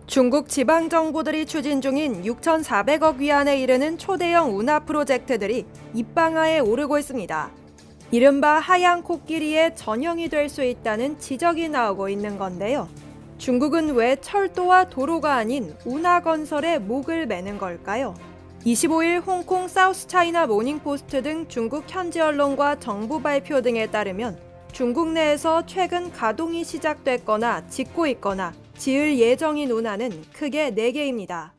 중국 지방정부들이 추진 중인 6,400억 위안에 이르는 초대형 운하 프로젝트들이 입방아에 오르고 있습니다. 이른바 하양 코끼리의 전형이 될 수 있다는 지적이 나오고 있는 건데요. 중국은 왜 철도와 도로가 아닌 운하 건설에 목을 매는 걸까요? 25일 홍콩 사우스차이나 모닝포스트 등 중국 현지 언론과 정부 발표 등에 따르면 중국 내에서 최근 가동이 시작됐거나 짓고 있거나 지을 예정인 운하는 크게 4개입니다.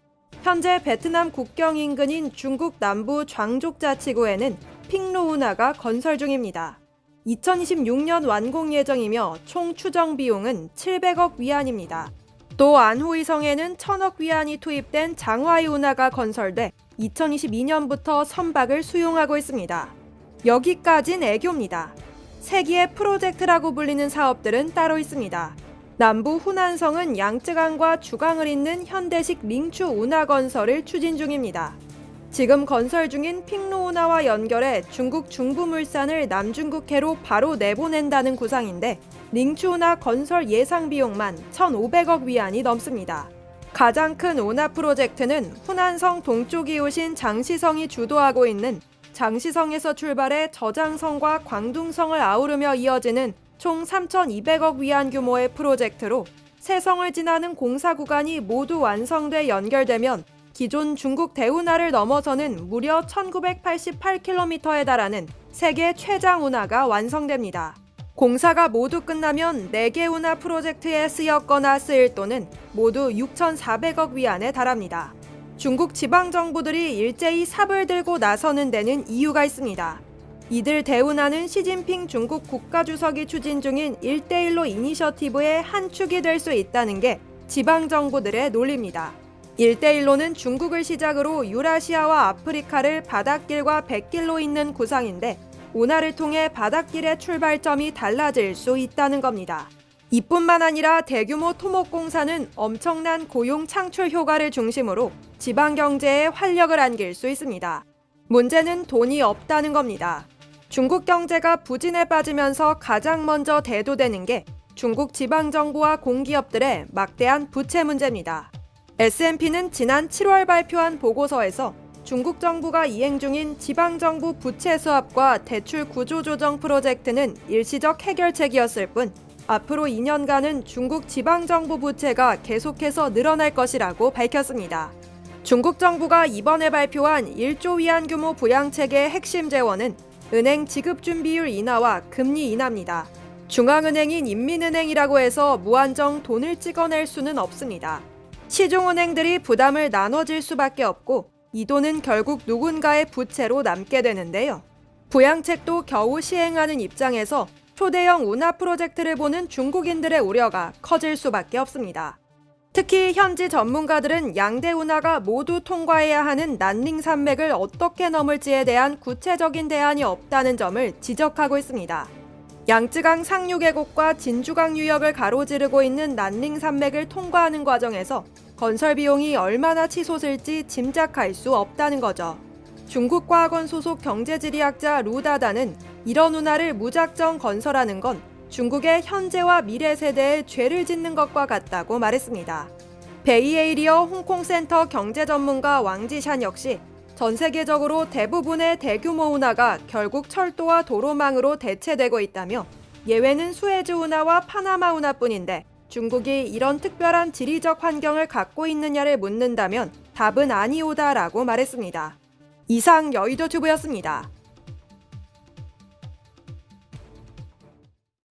현재 베트남 국경 인근인 중국 남부 장족자치구에는 핑로 운하가 건설 중입니다. 2026년 완공 예정이며 총 추정 비용은 700억 위안입니다. 또 안후이성에는 1,000억 위안이 투입된 장화이 운하가 건설돼 2022년부터 선박을 수용하고 있습니다. 여기까진 애교입니다. 세기의 프로젝트라고 불리는 사업들은 따로 있습니다. 남부 후난성은 양쯔강과 주강을 잇는 현대식 링추 운하 건설을 추진 중입니다. 지금 건설 중인 핑로 운하와 연결해 중국 중부물산을 남중국해로 바로 내보낸다는 구상인데 링추 운하 건설 예상 비용만 1,500억 위안이 넘습니다. 가장 큰 운하 프로젝트는 후난성 동쪽 이웃인 장시성이 주도하고 있는 장시성에서 출발해 저장성과 광둥성을 아우르며 이어지는 총 3,200억 위안 규모의 프로젝트로 세 성을 지나는 공사 구간이 모두 완성돼 연결되면 기존 중국 대운하를 넘어서는 무려 1988km에 달하는 세계 최장 운하가 완성됩니다. 공사가 모두 끝나면 4개 운하 프로젝트에 쓰였거나 쓰일 돈은 모두 6,400억 위안에 달합니다. 중국 지방정부들이 일제히 삽을 들고 나서는 데는 이유가 있습니다. 이들 대운하는 시진핑 중국 국가주석이 추진 중인 1대1로 이니셔티브의 한 축이 될 수 있다는 게 지방정부들의 논리입니다. 1대1로는 중국을 시작으로 유라시아와 아프리카를 바닷길과 뱃길로 잇는 구상인데 운하를 통해 바닷길의 출발점이 달라질 수 있다는 겁니다. 이뿐만 아니라 대규모 토목공사는 엄청난 고용 창출 효과를 중심으로 지방경제에 활력을 안길 수 있습니다. 문제는 돈이 없다는 겁니다. 중국 경제가 부진에 빠지면서 가장 먼저 대두되는 게 중국 지방정부와 공기업들의 막대한 부채 문제입니다. S&P는 지난 7월 발표한 보고서에서 중국 정부가 이행 중인 지방정부 부채 수합과 대출 구조 조정 프로젝트는 일시적 해결책이었을 뿐 앞으로 2년간은 중국 지방정부 부채가 계속해서 늘어날 것이라고 밝혔습니다. 중국 정부가 이번에 발표한 1조 위안 규모 부양책의 핵심 재원은 은행 지급준비율 인하와 금리 인하입니다. 중앙은행인 인민은행이라고 해서 무한정 돈을 찍어낼 수는 없습니다. 시중은행들이 부담을 나눠질 수밖에 없고 이 돈은 결국 누군가의 부채로 남게 되는데요. 부양책도 겨우 시행하는 입장에서 초대형 운하 프로젝트를 보는 중국인들의 우려가 커질 수밖에 없습니다. 특히 현지 전문가들은 양대 운하가 모두 통과해야 하는 난닝 산맥을 어떻게 넘을지에 대한 구체적인 대안이 없다는 점을 지적하고 있습니다. 양쯔강 상류 계곡과 진주강 유역을 가로지르고 있는 난닝 산맥을 통과하는 과정에서 건설 비용이 얼마나 치솟을지 짐작할 수 없다는 거죠. 중국과학원 소속 경제지리학자 루다다는 이런 운하를 무작정 건설하는 건 중국의 현재와 미래 세대에 죄를 짓는 것과 같다고 말했습니다. 베이에이리어 홍콩센터 경제전문가 왕지샨 역시 전 세계적으로 대부분의 대규모 운하가 결국 철도와 도로망으로 대체되고 있다며 예외는 수에즈 운하와 파나마 운하뿐인데 중국이 이런 특별한 지리적 환경을 갖고 있느냐를 묻는다면 답은 아니오다라고 말했습니다. 이상 여의도 튜브였습니다.